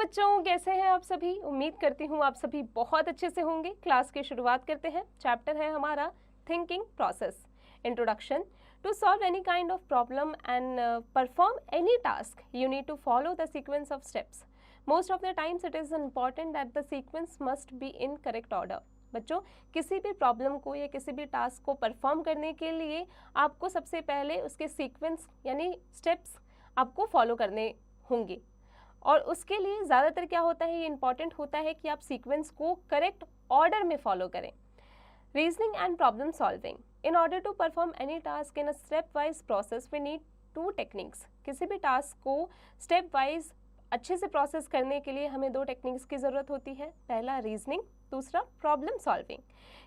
बच्चों, कैसे हैं आप सभी? उम्मीद करती हूँ आप सभी बहुत अच्छे से होंगे। क्लास की शुरुआत करते हैं। चैप्टर है हमारा thinking process. Introduction. To solve any kind of problem and perform any task you need to follow the sequence of steps. Most of the times it is important that the sequence must be in correct order. बच्चों, किसी भी problem को या किसी भी task को perform करने के लिए आपको सबसे पहले उसके सीक्वेंस यानी स्टेप्स आपको फॉलो करने होंगे, और उसके लिए ज़्यादातर क्या होता है, ये इंपॉर्टेंट होता है कि आप सीक्वेंस को करेक्ट ऑर्डर में फॉलो करें। Reasoning and problem solving. In order to perform any task in a step wise process we need to techniques. किसी भी टास्क को स्टेप वाइज अच्छे से प्रोसेस करने के लिए हमें दो टेक्निक्स की ज़रूरत होती है। पहला रीजनिंग, दूसरा problem solving.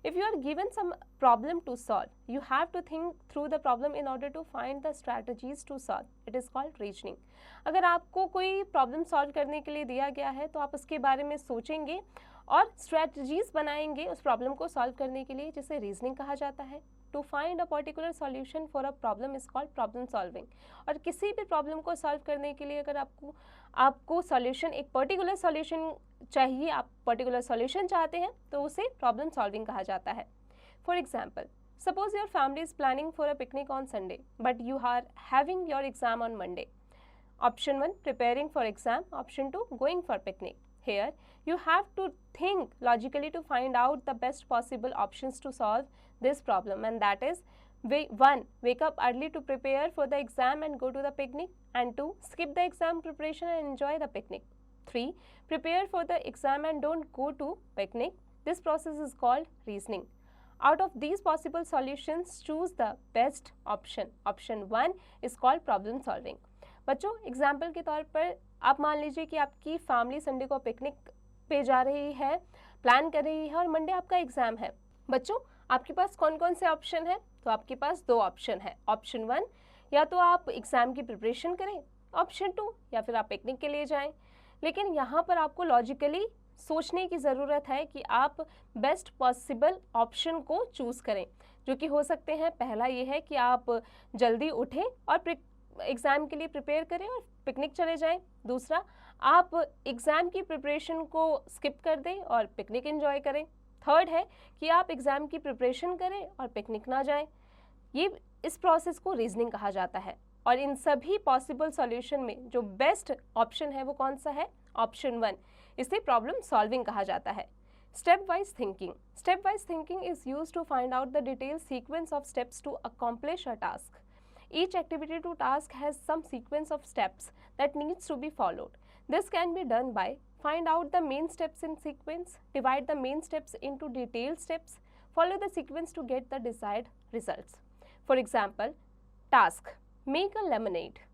If you are given some problem to solve, you have to think through the problem in order to find the strategies to solve. It is called reasoning. अगर आपको कोई problem solve करने के लिए दिया गया है तो आप उसके बारे में सोचेंगे और स्ट्रैटेजीज बनाएंगे उस प्रॉब्लम को सॉल्व करने के लिए, जिसे रीजनिंग कहा जाता है। To find a particular solution for a problem is called problem solving. और किसी भी प्रॉब्लम को सॉल्व करने के लिए अगर आपको सॉल्यूशन, एक पर्टिकुलर सॉल्यूशन चाहिए, आप पर्टिकुलर सॉल्यूशन चाहते हैं, तो उसे प्रॉब्लम सॉल्विंग कहा जाता है। For example, suppose your family is planning for a picnic on Sunday, but you are having your exam on Monday. Option 1, preparing for exam. Option 2, going for picnic. Here, you have to think logically to find out the best possible options to solve this problem, and that is 1, wake up early to prepare for the exam and go to the picnic, and 2, skip the exam preparation and enjoy the picnic. 3, prepare for the exam and don't go to picnic. This process is called reasoning. Out of these possible solutions, choose the best option. Option 1 is called problem solving. बच्चों, example के तौर पर आप मान लीजिए कि आपकी family Sunday को पिकनिक पे जा रही है, प्लान कर रही है, और मंडे आपका एग्जाम है। बच्चों, आपके पास कौन कौन से ऑप्शन है? तो आपके पास दो ऑप्शन है। ऑप्शन 1, या तो आप एग्जाम की प्रिपरेशन करें। ऑप्शन 2, या फिर आप पिकनिक के लिए जाएं। लेकिन यहाँ पर आपको लॉजिकली सोचने की ज़रूरत है कि आप बेस्ट पॉसिबल ऑप्शन को चूज़ करें, जो कि हो सकते हैं। पहला ये है कि आप जल्दी उठें और एग्ज़ाम के लिए प्रिपेयर करें और पिकनिक चले जाएं। दूसरा, आप एग्ज़ाम की प्रिपरेशन को स्किप कर दें और पिकनिक एंजॉय करें। थर्ड है कि आप एग्ज़ाम की प्रिपरेशन करें और पिकनिक ना जाएं। ये इस प्रोसेस को रीजनिंग कहा जाता है। और इन सभी पॉसिबल सॉल्यूशन में जो बेस्ट ऑप्शन है वो कौन सा है? ऑप्शन 1। इसे प्रॉब्लम सॉल्विंग कहा जाता है। Step wise thinking. Step wise thinking is used to find out the detail sequence of steps to accomplish a task. Each activity to task has some sequence of steps that needs to be followed. This can be done by find out the main steps in sequence, divide the main steps into detailed steps, follow the sequence to get the desired results. For example, task, make a lemonade.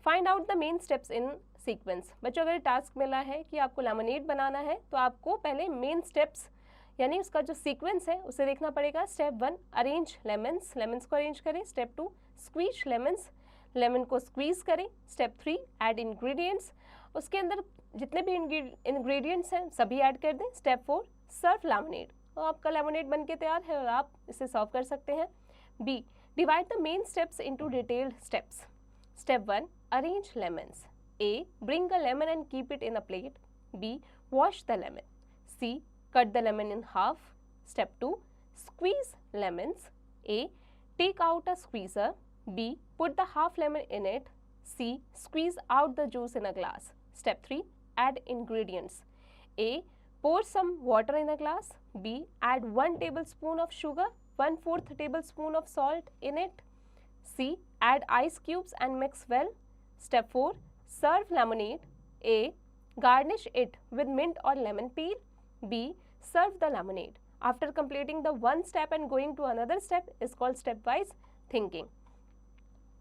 Find out the main steps in sequence. बच्चों, अगर task मिला है कि आपको lemonade बनाना है तो आपको पहले मेन स्टेप्स यानी उसका जो सीक्वेंस है उसे देखना पड़ेगा। स्टेप 1, अरेंज लेमन्स, लेमन्स को अरेंज करें। स्टेप 2, स्क्वीज लेमन्स, लेमन को स्क्वीज करें। स्टेप 3, ऐड इंग्रेडिएंट्स, उसके अंदर जितने भी इंग्रेडिएंट्स हैं सभी ऐड कर दें। स्टेप 4, सर्व लेमनेड, तो आपका लेमनेड बन के तैयार है और आप इसे सर्व कर सकते हैं। B, divide the main steps into detailed steps. Step 1, arrange lemons. A, bring a lemon and keep it in a plate. B, wash the lemon. C, cut the lemon in half. Step 2, squeeze lemons. A, take out a squeezer. B, put the half lemon in it. C, squeeze out the juice in a glass. Step 3, add ingredients. A, pour some water in a glass. B, add 1 tablespoon of sugar, 1/4 tablespoon of salt in it. C, add ice cubes and mix well. Step 4, serve lemonade. A, garnish it with mint or lemon peel. B, serve the lemonade. After completing the one step and going to another step is called stepwise thinking.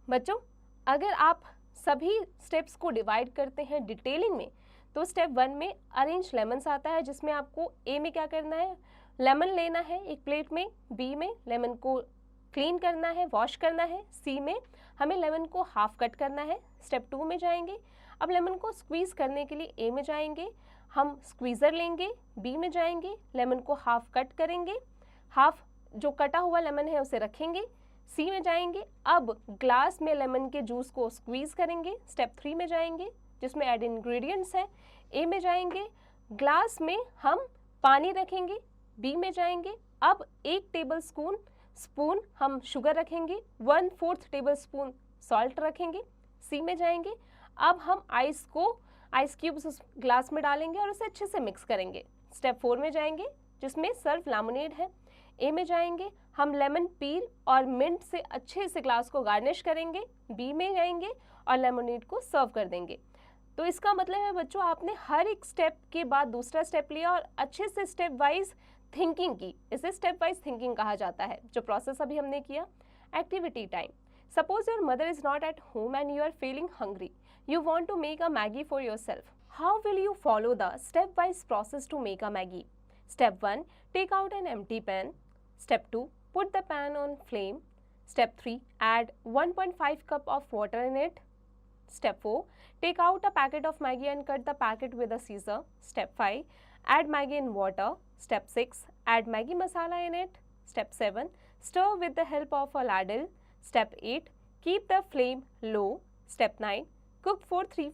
बच्चों, अगर आप सभी steps को divide करते हैं detailing में, तो step 1 में अरेंज लेमन्स आता है, जिसमें आपको ए में क्या करना है, लेमन लेना है एक प्लेट में। बी में लेमन को क्लीन करना है, वॉश करना है। सी में हमें लेमन को हाफ कट करना है। स्टेप 2 में जाएंगे, अब लेमन को स्क्वीज करने के लिए ए में जाएंगे, हम स्क्वीज़र लेंगे। बी में जाएंगे, लेमन को हाफ कट करेंगे, हाफ जो कटा हुआ लेमन है उसे रखेंगे। सी में जाएंगे, अब ग्लास में लेमन के जूस को स्क्वीज करेंगे। स्टेप 3 में जाएंगे, जिसमें ऐड इंग्रेडिएंट्स हैं। ए में जाएंगे, ग्लास में हम पानी रखेंगे। बी में जाएंगे, अब 1 टेबल स्पून हम शुगर रखेंगे, 1/4 टेबल स्पून सॉल्ट रखेंगे। सी में जाएंगे, अब हम आइस क्यूब्स उस ग्लास में डालेंगे और उसे अच्छे से मिक्स करेंगे। स्टेप 4 में जाएंगे जिसमें सर्व लेमनेड है। ए में जाएंगे, हम लेमन पील और मिंट से अच्छे से ग्लास को गार्निश करेंगे। बी में जाएंगे और लेमनेड को सर्व कर देंगे। तो इसका मतलब है बच्चों, आपने हर एक स्टेप के बाद दूसरा स्टेप लिया और अच्छे से स्टेप वाइज थिंकिंग की। इसे स्टेप वाइज थिंकिंग कहा जाता है, जो प्रोसेस अभी हमने किया। Activity time. Suppose your mother is not at home and you are feeling hungry. You want to make a Maggie for yourself. How will you follow the step-wise process to make a Maggie? Step 1. Take out an empty pan. Step 2. Put the pan on flame. Step 3. Add 1.5 cup of water in it. Step 4. Take out a packet of Maggie and cut the packet with a scissor. Step 5. Add Maggie in water. Step 6. Add Maggie masala in it. Step 7. Stir with the help of a ladle. Step 8. Keep the flame low. Step 9. Cook for 3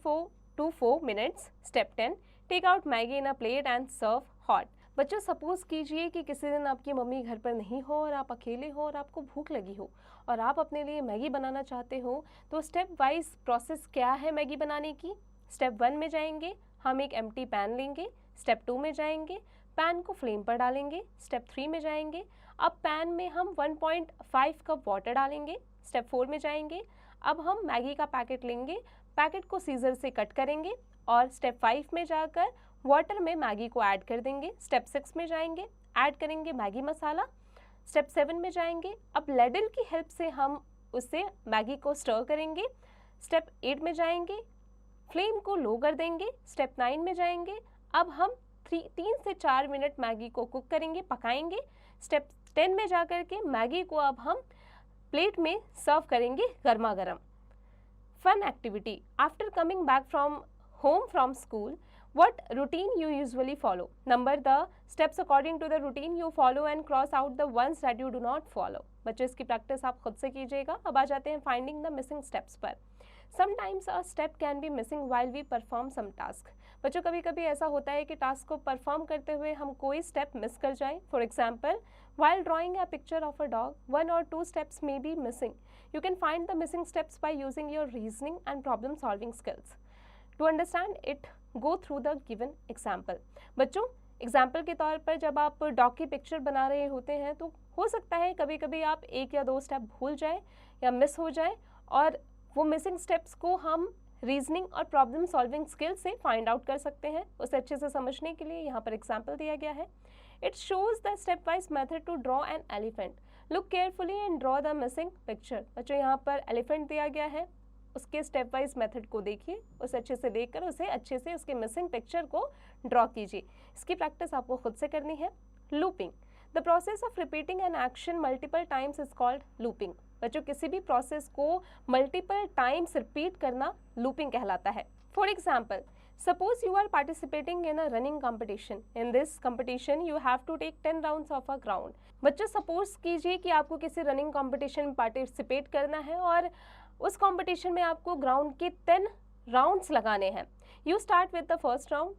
to 4 minutes. Step 10. Take out Maggie in a plate and serve hot. बच्चों suppose कीजिए कि किसी दिन आपकी mummy घर पर नहीं हो और आप अकेले हो और आपको भूख लगी हो और आप अपने लिए मैगी बनाना चाहते हो, तो स्टेप वाइज प्रोसेस क्या है मैगी बनाने की। स्टेप 1 में जाएंगे, हम एक एम्प्टी पैन लेंगे। स्टेप 2 में जाएंगे, पैन को फ्लेम पर डालेंगे। स्टेप 3 में जाएंगे, अब पैन में हम 1.5 कप वाटर डालेंगे। स्टेप 4 में जाएंगे, अब हम मैगी का पैकेट लेंगे, पैकेट को सीजर से कट करेंगे और स्टेप 5 में जाकर वाटर में मैगी को ऐड कर देंगे। स्टेप 6 में जाएंगे, ऐड करेंगे मैगी मसाला। स्टेप 7 में जाएंगे, अब लेडल की हेल्प से हम उससे मैगी को स्टर करेंगे। स्टेप 8 में जाएंगे, फ्लेम को लो कर देंगे। स्टेप 9 में जाएंगे, अब हम 3 से 4 मिनट मैगी को कुक करेंगे, पकाएंगे। स्टेप 10 में जाकर के मैगी को अब हम प्लेट में सर्व करेंगे गर्मा गर्म। Fun activity. After coming back from home from school, what routine you usually follow? Number the steps according to the routine you follow and cross out the ones that you do not follow. बच्चों इसकी practice आप खुद से कीजिएगा। अब आ जाते हैं finding the missing steps पर। Sometimes a step can be missing while we perform some task. बच्चों कभी कभी ऐसा होता है कि टास्क को परफॉर्म करते हुए हम कोई स्टेप मिस कर जाएं। For example, while drawing a picture of a dog, 1 or 2 steps may be missing. You can find the missing steps by using your reasoning and problem solving skills. To understand it, go through the given example. बच्चों example के तौर पर जब आप dog की picture बना रहे होते हैं तो हो सकता है कभी कभी आप 1 या 2 स्टेप भूल जाए या मिस हो जाए, और वो मिसिंग स्टेप्स को हम रीजनिंग और प्रॉब्लम सॉल्विंग स्किल से फाइंड आउट कर सकते हैं। उसे अच्छे से समझने के लिए यहाँ पर एग्जाम्पल दिया गया है। It shows the step wise method to draw an elephant. Look carefully and draw the missing picture. बच्चों यहाँ पर एलिफेंट दिया गया है, उसके स्टेप वाइज मेथड को देखिए, उसे अच्छे से देखकर उसे अच्छे से उसके मिसिंग पिक्चर को ड्रॉ कीजिए। इसकी प्रैक्टिस आपको खुद से करनी है। Looping. The process of repeating an action multiple times is called looping. बच्चों किसी भी प्रोसेस को मल्टीपल टाइम्स रिपीट करना लूपिंग कहलाता है। For example, suppose you are participating in a running competition. In this competition you have to take 10 rounds of a ground. बच्चों suppose कीजिए कि आपको किसी रनिंग कंपटीशन में पार्टिसिपेट करना है और उस कंपटीशन में आपको ग्राउंड के 10 राउंड्स लगाने हैं। You start with the first round.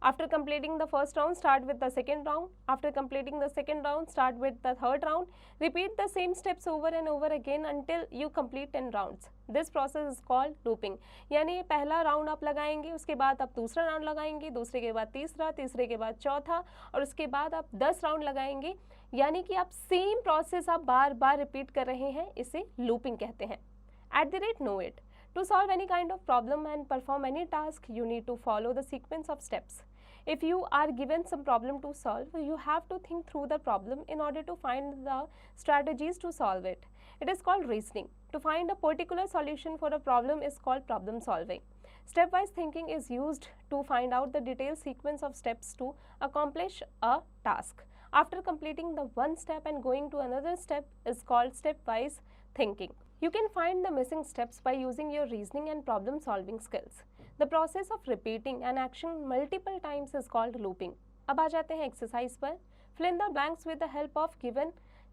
After completing the first round, start with the second round. After completing the second round, start with the third round. Repeat the same steps over and over again until you complete 10 rounds. This process is called looping. यानी पहला round आप लगाएंगे, उसके बाद आप दूसरा round लगाएंगे, दूसरे के बाद तीसरा, तीसरे के बाद चौथा, और उसके बाद आप 10 राउंड लगाएंगे। यानी कि आप सेम प्रोसेस आप बार बार रिपीट कर रहे हैं, इसे लूपिंग कहते हैं। @know it. To solve any kind of problem and perform any task, you need to follow the sequence of steps. If you are given some problem to solve, you have to think through the problem in order to find the strategies to solve it. It is called reasoning. To find a particular solution for a problem is called problem solving. Stepwise thinking is used to find out the detailed sequence of steps to accomplish a task. After completing the one step and going to another step is called stepwise thinking. You can find the missing steps by using your reasoning and problem solving skills. The process of repeating an action multiple times is called looping. अब आ जाते हैं exercise पर। Fill in the blanks with the help of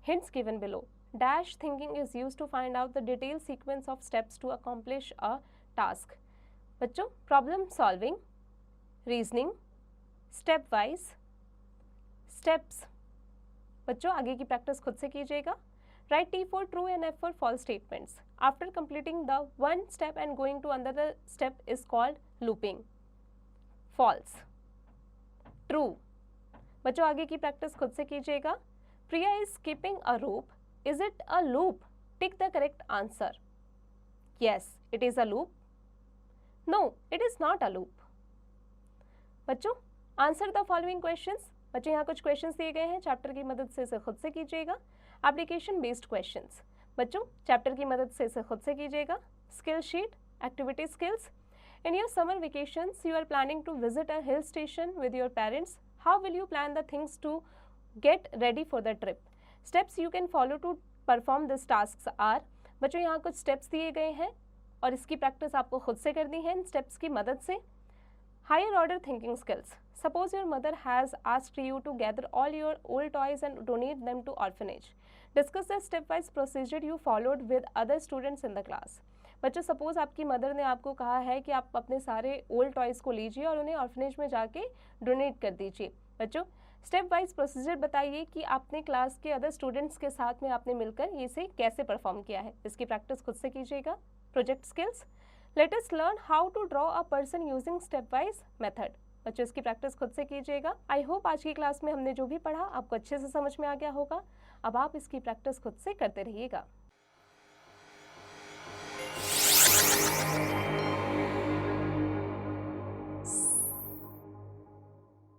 hints given below. Dash thinking is used to find out the detailed sequence of steps to accomplish a task. बच्चों problem solving, reasoning, step wise, steps. बच्चों आगे की practice खुद से कीजिएगा। Right T for true and F for false statements. After completing the one step and going to another step is called looping. False. True. बच्चों आगे की practice खुद से कीजिएगा। प्रिया is skipping a rope. Is it a loop? Tick the correct answer. Yes, it is a loop. No, it is not a loop. बच्चों answer the following questions. बच्चों यहाँ कुछ क्वेश्चंस दिए गए हैं, चैप्टर की मदद से इसे खुद से कीजिएगा। Application based questions. बच्चों चैप्टर की मदद से इसे खुद से कीजिएगा। Skill sheet, activity skills. In your summer vacations you are planning to visit a hill station with your parents. How will you plan the things to get ready for the trip? Steps you can follow to perform this task are. बच्चों यहाँ कुछ steps दिए गए हैं और इसकी practice आपको खुद से करनी है इन स्टेप्स की मदद से। Higher order thinking skills. Suppose your mother has asked you to gather all your old toys and donate them to orphanage. Discuss the stepwise procedure you followed with other students in the class. बच्चों suppose आपकी mother ने आपको कहा है कि आप अपने सारे ओल्ड टॉयज़ को लीजिए और उन्हें ऑर्फनेज में जाके डोनेट कर दीजिए। बच्चों स्टेप वाइज प्रोसीजर बताइए कि आपने क्लास के अदर स्टूडेंट्स के साथ में आपने मिलकर इसे कैसे परफॉर्म किया है। इसकी प्रैक्टिस खुद से कीजिएगा। Project skills. Let us learn how to draw a person using stepwise method. बच्चों इसकी प्रैक्टिस खुद से कीजिएगा। आई होप आज की क्लास में हमने जो भी पढ़ा आपको अच्छे से समझ में आ गया होगा। अब आप इसकी प्रैक्टिस खुद से करते रहिएगा।